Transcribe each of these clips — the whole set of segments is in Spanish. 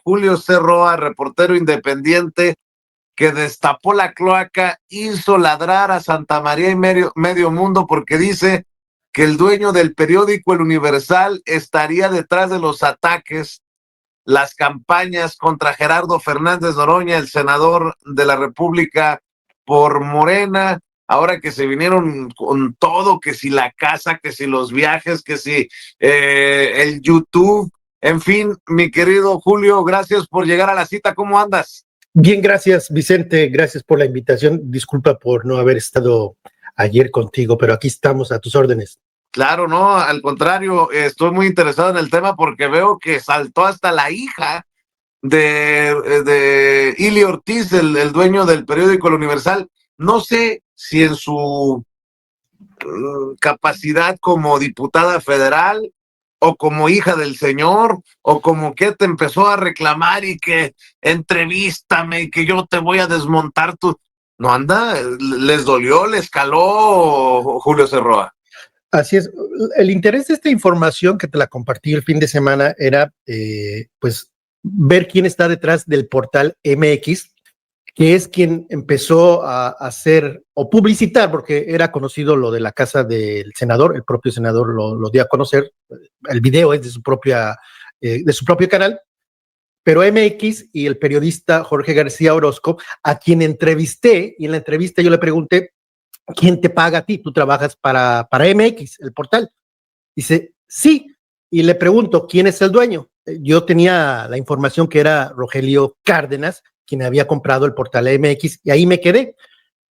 Julio C. Roa, reportero independiente, que destapó la cloaca, hizo ladrar a Santa María y medio mundo porque dice que el dueño del periódico El Universal estaría detrás de los ataques, las campañas contra Gerardo Fernández Noroña, el senador de la República por Morena, ahora que se vinieron con todo, que si la casa, que si los viajes, que si el YouTube, en fin, mi querido Julio, gracias por llegar a la cita, ¿cómo andas? Bien, gracias Vicente, gracias por la invitación, disculpa por no haber estado ayer contigo, pero aquí estamos a tus órdenes. Claro, no, al contrario, estoy muy interesado en el tema porque veo que saltó hasta la hija de Ili Ortiz, el dueño del periódico El Universal. No sé si en su capacidad como diputada federal o como hija del señor o como que te empezó a reclamar y que entrevístame y que yo te voy a desmontar tu... No anda, les dolió, les caló Julio C. Roa. Así es, el interés de esta información que te la compartí el fin de semana era pues ver quién está detrás del portal MX, que es quien empezó a hacer o publicitar, porque era conocido lo de la casa del senador, el propio senador lo dio a conocer, el video es de su propio canal, pero MX y el periodista Jorge García Orozco, a quien entrevisté, y en la entrevista yo le pregunté, ¿quién te paga a ti? ¿Tú trabajas para MX, el portal? Dice, sí, y le pregunto, ¿quién es el dueño? Yo tenía la información que era Rogelio Cárdenas, quien había comprado el portal MX, y ahí me quedé.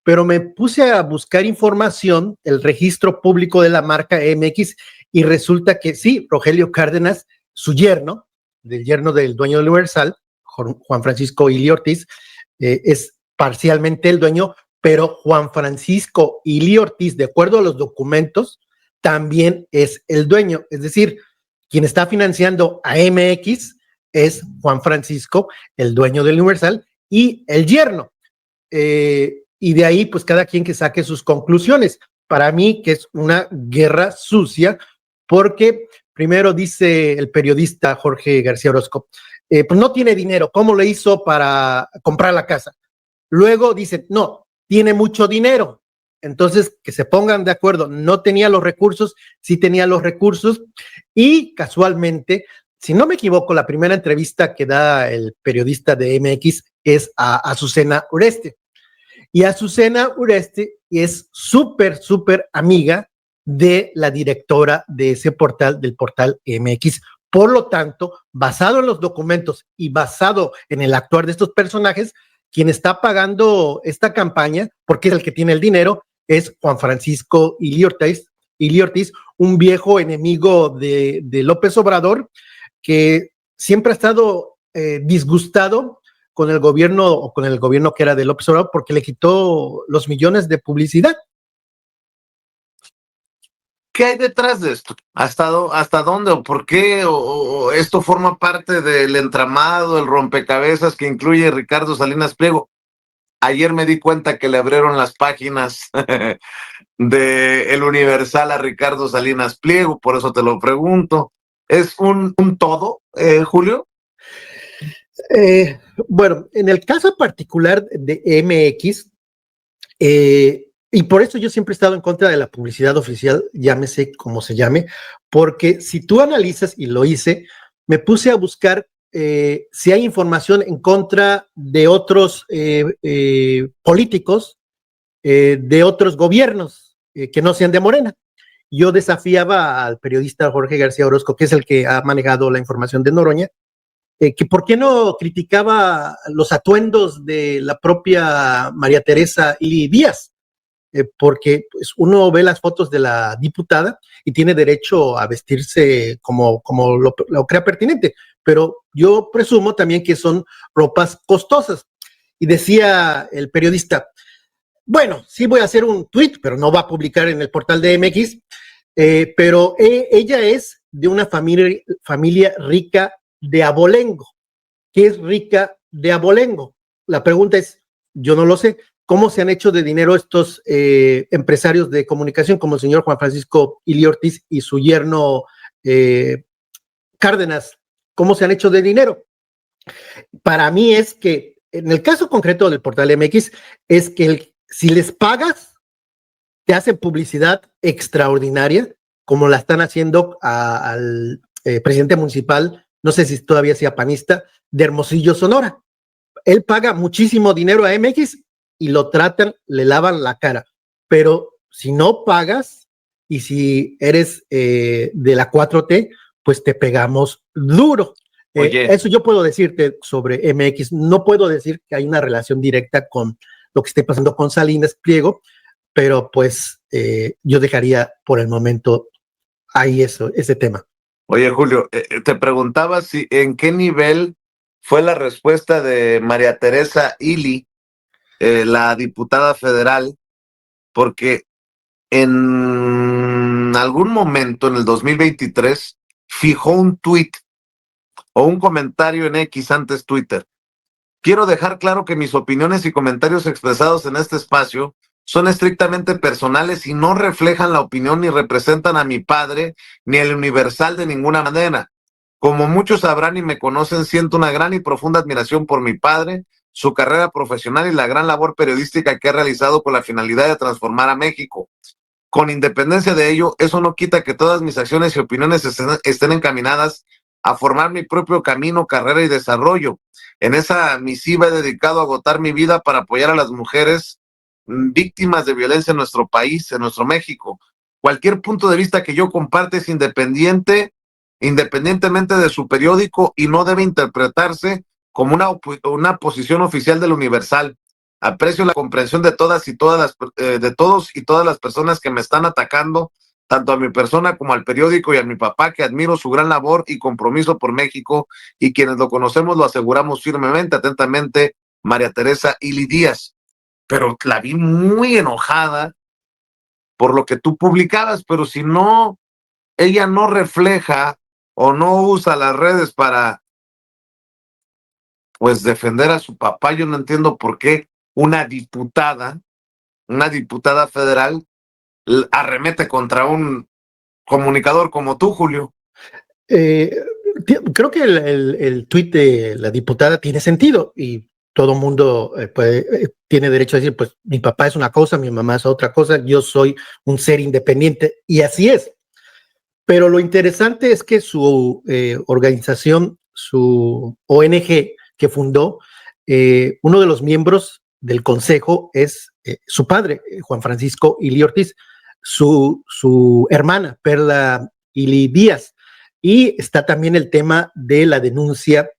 Pero me puse a buscar información, el registro público de la marca MX, y resulta que sí, Rogelio Cárdenas, su yerno, del yerno del dueño del Universal, Juan Francisco Ili Ortiz, es parcialmente el dueño, pero Juan Francisco Ili Ortiz, de acuerdo a los documentos, también es el dueño. Es decir, quien está financiando a MX es Juan Francisco, el dueño del Universal, y el yerno. Y de ahí, pues cada quien que saque sus conclusiones. Para mí, que es una guerra sucia, porque primero dice el periodista Jorge García Orozco, pues no tiene dinero, ¿cómo le hizo para comprar la casa? Luego dicen, no, tiene mucho dinero. Entonces, que se pongan de acuerdo, no tenía los recursos, sí tenía los recursos, y casualmente, si no me equivoco, la primera entrevista que da el periodista de MX es a Azucena Uresti. Y Azucena Uresti es súper amiga de la directora de ese portal, del portal MX. Por lo tanto, basado en los documentos y basado en el actuar de estos personajes, quien está pagando esta campaña, porque es el que tiene el dinero, es Juan Francisco Ili Ortiz, un viejo enemigo de López Obrador, que siempre ha estado disgustado con el gobierno o con el gobierno que era de López Obrador porque le quitó los millones de publicidad. ¿Qué hay detrás de esto? ¿Hasta dónde o por qué? ¿O esto forma parte del entramado, el rompecabezas que incluye Ricardo Salinas Pliego? Ayer me di cuenta que le abrieron las páginas de El Universal a Ricardo Salinas Pliego, por eso te lo pregunto. ¿Es un todo, Julio? Bueno, en el caso particular de MX, y por eso yo siempre he estado en contra de la publicidad oficial, llámese como se llame, porque si tú analizas, y lo hice, me puse a buscar si hay información en contra de otros políticos, de otros gobiernos que no sean de Morena. Yo desafiaba al periodista Jorge García Orozco, que es el que ha manejado la información de Noroña, que por qué no criticaba los atuendos de la propia María Teresa Ili Díaz, porque pues, uno ve las fotos de la diputada y tiene derecho a vestirse como lo crea pertinente, pero yo presumo también que son ropas costosas. Y decía el periodista, bueno, sí voy a hacer un tweet, pero no va a publicar en el portal de MX, pero ella es de una familia rica de abolengo. ¿Qué es rica de abolengo? La pregunta es, yo no lo sé, ¿cómo se han hecho de dinero estos empresarios de comunicación como el señor Juan Francisco Ili Ortiz y su yerno Cárdenas? ¿Cómo se han hecho de dinero? Para mí es que, en el caso concreto del portal MX, es que si les pagas, te hacen publicidad extraordinaria, como la están haciendo al presidente municipal, no sé si todavía sea panista, de Hermosillo, Sonora. Él paga muchísimo dinero a MX y lo tratan, le lavan la cara. Pero si no pagas y si eres de la 4T, pues te pegamos duro. Oye, Eso yo puedo decirte sobre MX. No puedo decir que hay una relación directa con lo que esté pasando con Salinas Pliego, pero pues yo dejaría por el momento ahí ese tema. oye, Julio, te preguntaba si en qué nivel fue la respuesta de María Teresa Ili, la diputada federal, porque en algún momento en el 2023 fijó un tuit o un comentario en X, antes Twitter. Quiero dejar claro que mis opiniones y comentarios expresados en este espacio son estrictamente personales y no reflejan la opinión ni representan a mi padre ni el Universal de ninguna manera. Como muchos sabrán y me conocen, siento una gran y profunda admiración por mi padre, su carrera profesional y la gran labor periodística que ha realizado con la finalidad de transformar a México. Con independencia de ello, eso no quita que todas mis acciones y opiniones estén encaminadas a formar mi propio camino, carrera y desarrollo. En esa misiva he dedicado a agotar mi vida para apoyar a las mujeres víctimas de violencia en nuestro país, en nuestro México. Cualquier punto de vista que yo comparte es independientemente de su periódico, y no debe interpretarse como una posición oficial del Universal. Aprecio la comprensión de de todos y todas las personas que me están atacando, tanto a mi persona como al periódico y a mi papá, que admiro su gran labor y compromiso por México, y quienes lo conocemos lo aseguramos firmemente. Atentamente, María Teresa Ili Díaz. Pero la vi muy enojada por lo que tú publicabas, pero si no, ella no refleja o no usa las redes para, pues, defender a su papá. Yo no entiendo por qué una diputada federal arremete contra un comunicador como tú, Julio. Eh, Creo que el tuit de la diputada tiene sentido y todo mundo tiene derecho a decir, pues mi papá es una cosa, mi mamá es otra cosa, yo soy un ser independiente y así es. Pero lo interesante es que su organización, su ONG que fundó, uno de los miembros del consejo es su padre, Juan Francisco Ili Ortiz, su hermana, Perla Ili Díaz. Y está también el tema de la denuncia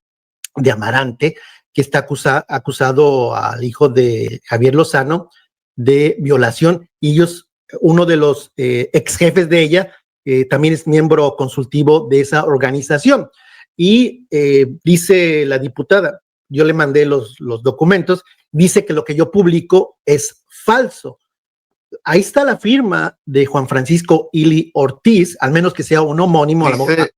de Amarante, que está acusado al hijo de Javier Lozano de violación. Y ellos, uno de los ex jefes de ella, también es miembro consultivo de esa organización. Y dice la diputada, yo le mandé los documentos, dice que lo que yo publico es falso. Ahí está la firma de Juan Francisco Ili Ortiz, al menos que sea un homónimo. Dice,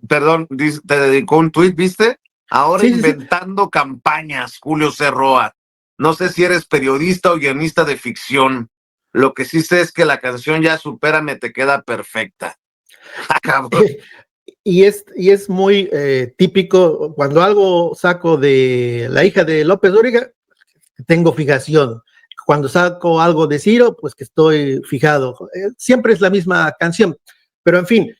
perdón, te dedicó un tuit, ¿viste? Ahora Sí, sí, sí. inventando campañas, Julio Cerroa. No sé si eres periodista o guionista de ficción. Lo que sí sé es que la canción Ya Supérame te queda perfecta. Y es muy típico, cuando algo saco de la hija de López Dóriga, tengo fijación. Cuando saco algo de Ciro, pues que estoy fijado. Siempre es la misma canción. Pero en fin,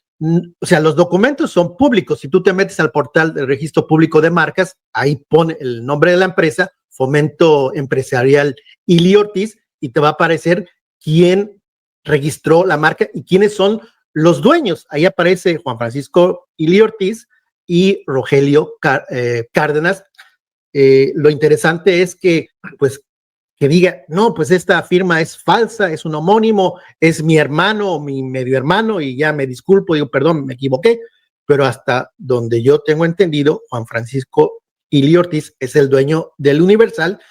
o sea, los documentos son públicos. Si tú te metes al portal del Registro Público de Marcas, ahí pone el nombre de la empresa, Fomento Empresarial Ili Ortiz, y te va a aparecer quién registró la marca y quiénes son los dueños. Ahí aparece Juan Francisco Ili Ortiz y Rogelio Cárdenas. Lo interesante es que, pues, que diga, no, pues esta firma es falsa, es un homónimo, es mi hermano o mi medio hermano, y ya me disculpo, digo, perdón, me equivoqué, pero hasta donde yo tengo entendido, Juan Francisco Ili Ortiz es el dueño del Universal,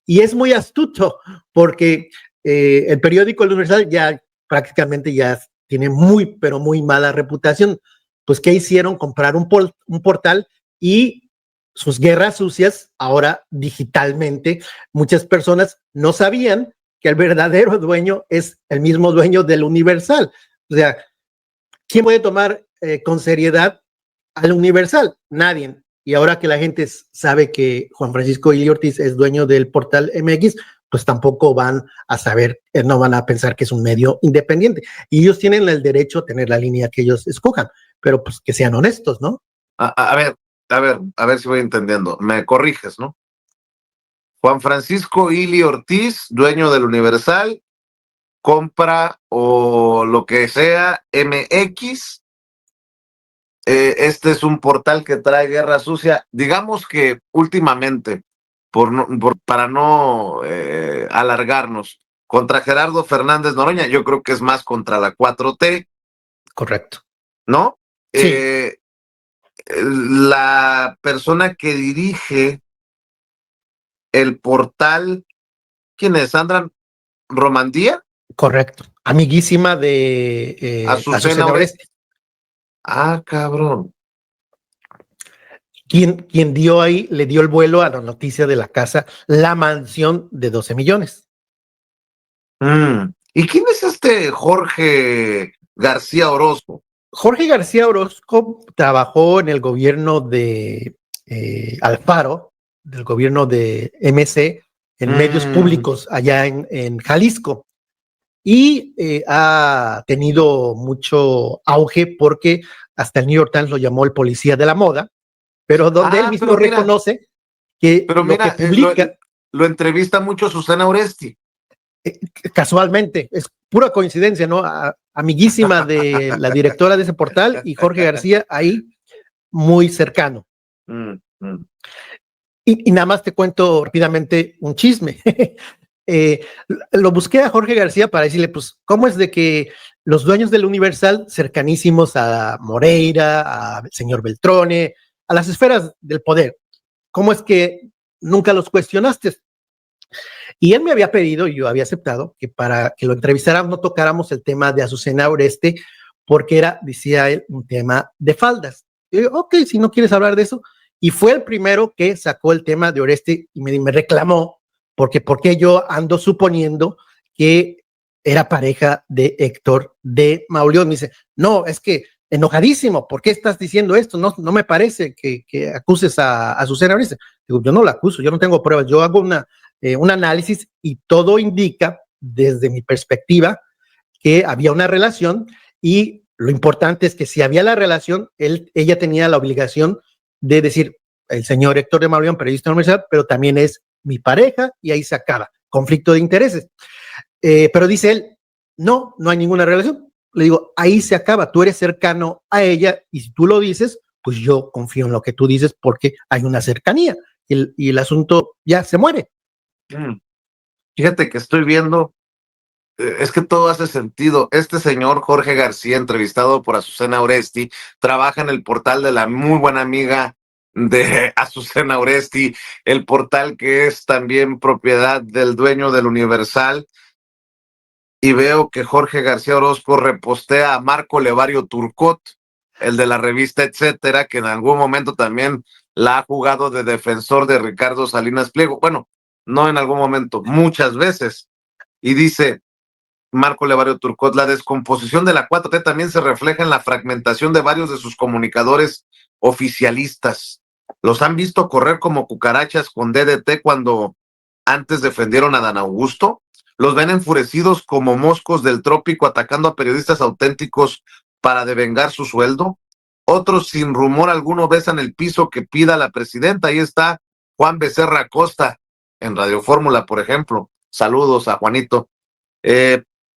y es muy astuto, porque el periódico El Universal ya prácticamente ya tiene muy, pero muy mala reputación. Pues, ¿qué hicieron? Comprar un portal y sus guerras sucias, ahora digitalmente. Muchas personas no sabían que el verdadero dueño es el mismo dueño del Universal. O sea, ¿quién puede tomar con seriedad al Universal? Nadie. y ahora que la gente sabe que Juan Francisco Ili Ortiz es dueño del portal MX, pues tampoco van a saber, no van a pensar que es un medio independiente. Y ellos tienen el derecho a tener la línea que ellos escojan, pero pues que sean honestos, ¿no? A ver si voy entendiendo. Me corriges, ¿no? Juan Francisco Ili Ortiz, dueño del Universal, compra o lo que sea MX. Este es un portal que trae guerra sucia. Digamos que últimamente, para no alargarnos, contra Gerardo Fernández Noroña, yo creo que es más contra la 4T. Correcto. ¿No? Sí. La persona que dirige el portal, ¿quién es? ¿Sandra Romandía? Correcto. Amiguísima de Azucena Azucena Oresti. Oresti. Ah, cabrón. Quien dio ahí, le dio el vuelo a la noticia de la casa, la mansión de 12 millones. ¿Y quién es este Jorge García Orozco? Jorge García Orozco trabajó en el gobierno de Alfaro, del gobierno de MC, en medios públicos allá en Jalisco. Y ha tenido mucho auge porque hasta el New York Times lo llamó el policía de la moda, pero donde él mismo reconoce que lo que publica... Lo entrevista mucho Azucena Oresti. Casualmente, es pura coincidencia, ¿no? Amiguísima de la directora de ese portal y Jorge García ahí muy cercano. Y nada más te cuento rápidamente un chisme. Lo busqué a Jorge García para decirle, pues, ¿cómo es de que los dueños del Universal, cercanísimos a Moreira, a señor Beltrone, a las esferas del poder, cómo es que nunca los cuestionaste? Y él me había pedido, y yo había aceptado, que para que lo entrevistáramos no tocáramos el tema de Azucena Oreste, porque era, decía él, un tema de faldas. Y yo, ok, si no quieres hablar de eso. Y fue el primero que sacó el tema de Oreste y me reclamó, porque yo ando suponiendo que era pareja de Héctor de Mauleón. Me dice, no, es que enojadísimo, ¿por qué estás diciendo esto? No me parece que acuses a Azucena Oreste. Digo, yo no la acuso, yo no tengo pruebas, yo hago un análisis y todo indica desde mi perspectiva que había una relación y lo importante es que si había la relación, ella tenía la obligación de decir, el señor Héctor de Mauleón, periodista universal, pero también es mi pareja y ahí se acaba, conflicto de intereses. Pero dice él, no hay ninguna relación. Le digo, ahí se acaba, tú eres cercano a ella y si tú lo dices, pues yo confío en lo que tú dices porque hay una cercanía y el asunto ya se muere. Fíjate que estoy viendo, es que todo hace sentido. Este señor Jorge García, entrevistado por Azucena Oresti, trabaja en el portal de la muy buena amiga de Azucena Oresti, el portal que es también propiedad del dueño del Universal. Y veo que Jorge García Orozco repostea a Marco Levario Turcot, el de la revista Etcétera, que en algún momento también la ha jugado de defensor de Ricardo Salinas Pliego. Bueno, no en algún momento, muchas veces. Y dice Marco Levario Turcot, la descomposición de la 4T también se refleja en la fragmentación de varios de sus comunicadores oficialistas. Los han visto correr como cucarachas con DDT cuando antes defendieron a Dan Augusto. Los ven enfurecidos como moscos del trópico atacando a periodistas auténticos para devengar su sueldo. Otros sin rumor alguno besan el piso que pida la presidenta. Ahí está Juan Becerra Acosta en Radio Fórmula, por ejemplo. Saludos a Juanito.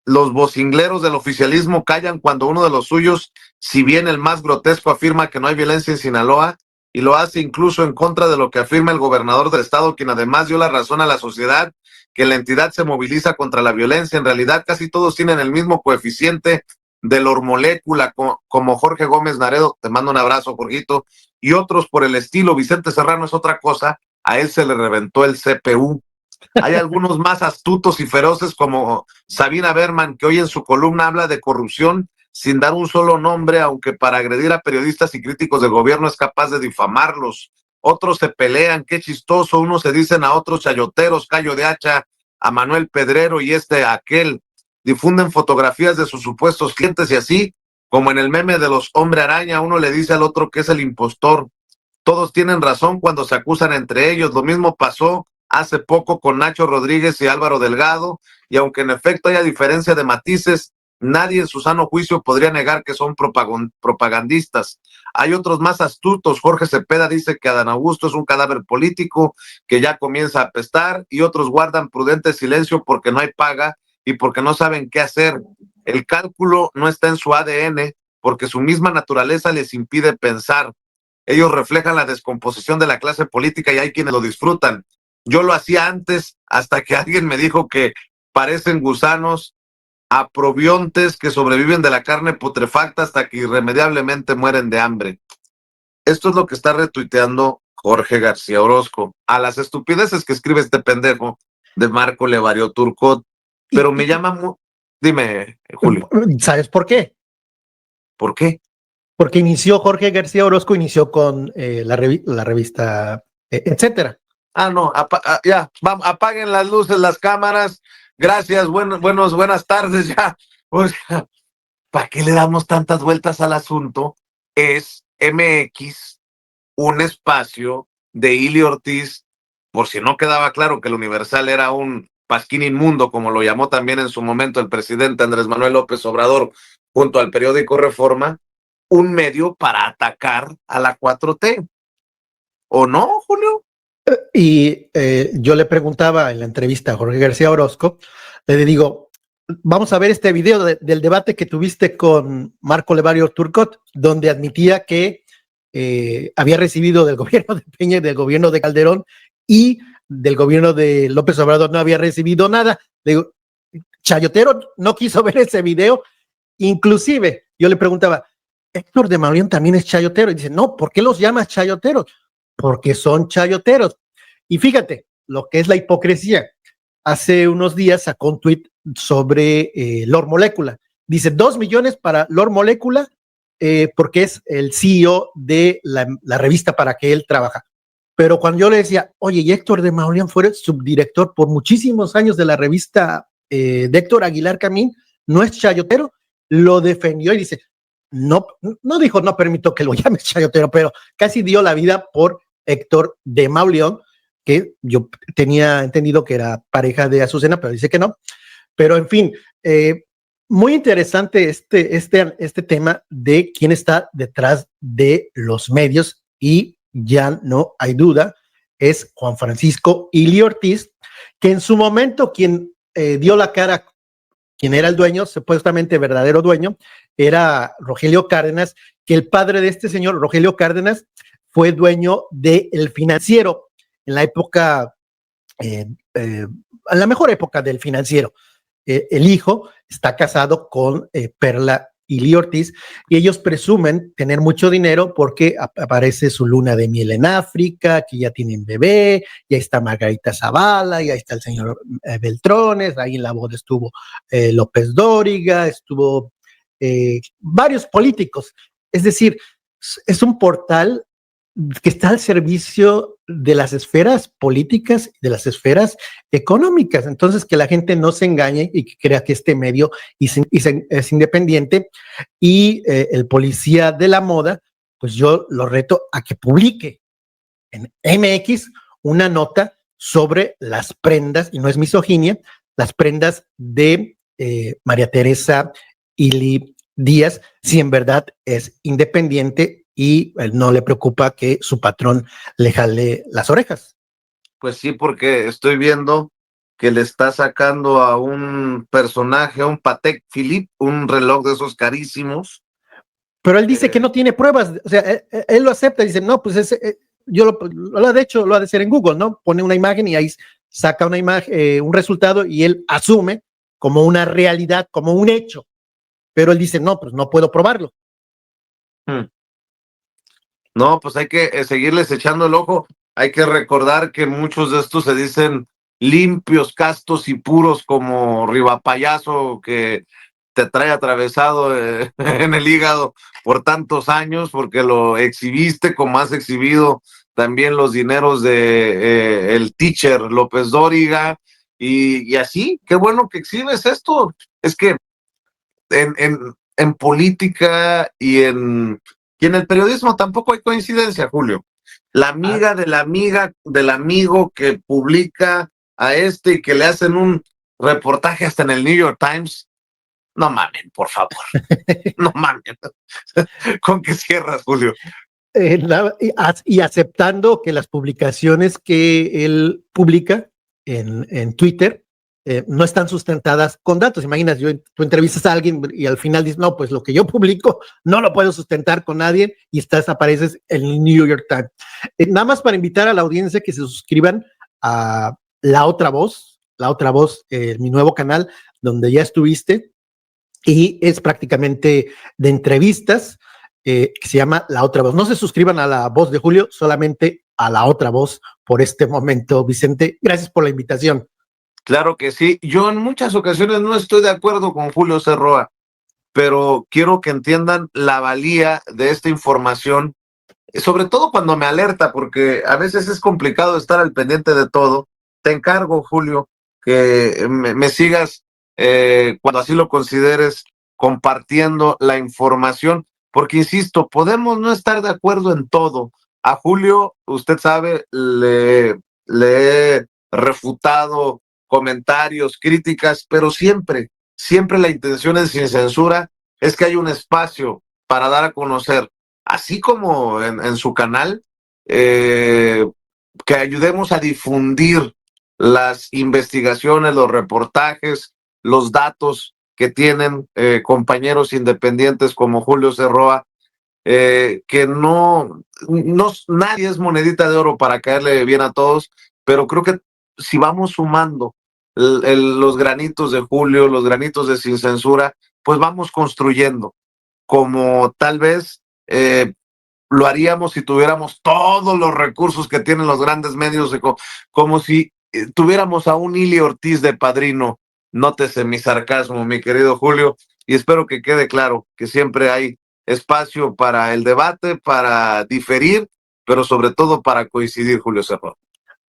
Los vocingleros del oficialismo callan cuando uno de los suyos, si bien el más grotesco, afirma que no hay violencia en Sinaloa, y lo hace incluso en contra de lo que afirma el gobernador del estado, quien además dio la razón a la sociedad que la entidad se moviliza contra la violencia. En realidad casi todos tienen el mismo coeficiente de la hormolécula, como Jorge Gómez Naredo, te mando un abrazo, Jorgito, y otros por el estilo. Vicente Serrano es otra cosa, a él se le reventó el CPU. Hay algunos más astutos y feroces como Sabina Berman, que hoy en su columna habla de corrupción sin dar un solo nombre, aunque para agredir a periodistas y críticos del gobierno es capaz de difamarlos. Otros se pelean, qué chistoso, unos se dicen a otros chayoteros, callo de hacha, a Manuel Pedrero y a aquel. Difunden fotografías de sus supuestos clientes y así, como en el meme de los Hombre Araña, uno le dice al otro que es el impostor. todos tienen razón cuando se acusan entre ellos. Lo mismo pasó hace poco con Nacho Rodríguez y Álvaro Delgado, y aunque en efecto haya diferencia de matices, nadie en su sano juicio podría negar que son propagandistas. Hay otros más astutos. Jorge Cepeda dice que Adán Augusto es un cadáver político que ya comienza a apestar, y otros guardan prudente silencio porque no hay paga y porque no saben qué hacer. El cálculo no está en su ADN porque su misma naturaleza les impide pensar. Ellos reflejan la descomposición de la clase política y hay quienes lo disfrutan. Yo lo hacía antes hasta que alguien me dijo que parecen gusanos aprobiontes que sobreviven de la carne putrefacta hasta que irremediablemente mueren de hambre. Esto es lo que está retuiteando Jorge García Orozco a las estupideces que escribe este pendejo de Marco Levario Turcot. Pero me llama dime, Julio. ¿Sabes por qué? ¿Por qué? Porque Jorge García Orozco inició con la revista etcétera. No, ya, apaguen las luces, las cámaras. Gracias, buenas tardes ya. O sea, ¿para qué le damos tantas vueltas al asunto? Es MX un espacio de Ili Ortiz, por si no quedaba claro que el Universal era un pasquín inmundo, como lo llamó también en su momento el presidente Andrés Manuel López Obrador, junto al periódico Reforma, un medio para atacar a la 4T. ¿O no, Julio? Y yo le preguntaba en la entrevista a Jorge García Orozco, le digo, vamos a ver este video del debate que tuviste con Marco Levario Turcot, donde admitía que había recibido del gobierno de Peña y del gobierno de Calderón y del gobierno de López Obrador no había recibido nada. Le digo, Chayotero no quiso ver ese video. Inclusive yo le preguntaba, Héctor de Mauleón también es chayotero, y dice, no, ¿por qué los llamas chayoteros? Porque son chayoteros. Y fíjate lo que es la hipocresía. Hace unos días sacó un tuit sobre Lord Molecula. Dice 2 millones para Lord Molecula porque es el CEO de la revista para que él trabaja. Pero cuando yo le decía, oye, y Héctor de Mauleón fue subdirector por muchísimos años de la revista de Héctor Aguilar Camín, no es chayotero, lo defendió y dice, no dijo, no permito que lo llames chayotero, pero casi dio la vida por Héctor de Mauleón, que yo tenía entendido que era pareja de Azucena, pero dice que no. Pero en fin, muy interesante este tema de quién está detrás de los medios, y ya no hay duda, es Juan Francisco Ili Ortiz, que en su momento quien dio la cara, quien era el dueño, supuestamente verdadero dueño, era Rogelio Cárdenas, que el padre de este señor, Rogelio Cárdenas, fue dueño del Financiero en la época, en la mejor época del Financiero. El hijo está casado con Perla Ili Ortiz y ellos presumen tener mucho dinero porque aparece su luna de miel en África, que ya tienen bebé, y ahí está Margarita Zavala, y ahí está el señor Beltrones, ahí en la boda estuvo López Dóriga, estuvo varios políticos. Es decir, es un portal que está al servicio de las esferas políticas y de las esferas económicas. Entonces, que la gente no se engañe y que crea que este medio es independiente. Y el policía de la moda, pues yo lo reto a que publique en MX una nota sobre las prendas, y no es misoginia, las prendas de María Teresa Ili Díaz, si en verdad es independiente y no le preocupa que su patrón le jale las orejas. Pues sí, porque estoy viendo que le está sacando a un personaje, a un Patek Philippe, un reloj de esos carísimos. Pero él dice que no tiene pruebas, o sea, él lo acepta, dice, no, pues yo lo ha de hecho, lo ha de hacer en Google, ¿no? Pone una imagen y ahí saca una imagen, un resultado, y él asume como una realidad, como un hecho. Pero él dice, no, pues no puedo probarlo. No, pues hay que seguirles echando el ojo. Hay que recordar que muchos de estos se dicen limpios, castos y puros, como Rivapayaso, que te trae atravesado en el hígado por tantos años, porque lo exhibiste como has exhibido también los dineros de el teacher López Dóriga, y así. Qué bueno que exhibes esto. Es que en política y en el periodismo tampoco hay coincidencia, Julio. La amiga de la amiga del amigo que publica a este y que le hacen un reportaje hasta en el New York Times. No mamen, por favor. No mamen. ¿Con qué cierras, Julio? Y aceptando que las publicaciones que él publica en Twitter no están sustentadas con datos. Imaginas, tú entrevistas a alguien y al final dices, no, pues lo que yo publico no lo puedo sustentar con nadie y apareces en el New York Times. Nada más para invitar a la audiencia que se suscriban a La Otra Voz, mi nuevo canal, donde ya estuviste, y es prácticamente de entrevistas, que se llama La Otra Voz. No se suscriban a La Voz de Julio, solamente a La Otra Voz por este momento, Vicente. Gracias por la invitación. Claro que sí. Yo en muchas ocasiones no estoy de acuerdo con Julio C. Roa, pero quiero que entiendan la valía de esta información, sobre todo cuando me alerta, porque a veces es complicado estar al pendiente de todo. Te encargo, Julio, que me sigas cuando así lo consideres, compartiendo la información, porque insisto, podemos no estar de acuerdo en todo. A Julio, usted sabe, le he refutado comentarios, críticas, pero siempre la intención es sin censura, es que hay un espacio para dar a conocer, así como en su canal, que ayudemos a difundir las investigaciones, los reportajes, los datos que tienen compañeros independientes como Julio C. Roa, que no, nadie es monedita de oro para caerle bien a todos, pero creo que si vamos sumando los granitos de Julio, los granitos de Sin Censura, pues vamos construyendo, como tal vez lo haríamos si tuviéramos todos los recursos que tienen los grandes medios, como si tuviéramos a un Ili Ortiz de padrino. Nótese mi sarcasmo, mi querido Julio, y espero que quede claro que siempre hay espacio para el debate, para diferir, pero sobre todo para coincidir, Julio Cerro.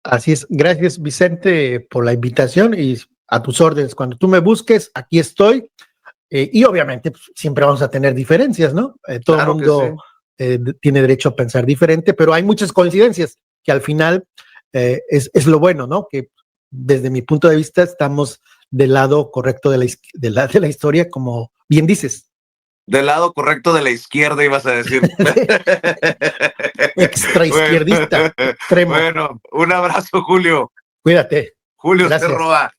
Así es. Gracias, Vicente, por la invitación y a tus órdenes. Cuando tú me busques, aquí estoy. Y obviamente pues, siempre vamos a tener diferencias, ¿no? Todo el Claro mundo tiene derecho a pensar diferente, pero hay muchas coincidencias que al final es lo bueno, ¿no? Que desde mi punto de vista estamos del lado correcto de la historia, como bien dices. Del lado correcto de la izquierda, ibas a decir. Extra izquierdista, extremo. Bueno, un abrazo, Julio. Cuídate. Julio Gracias. Cerroa.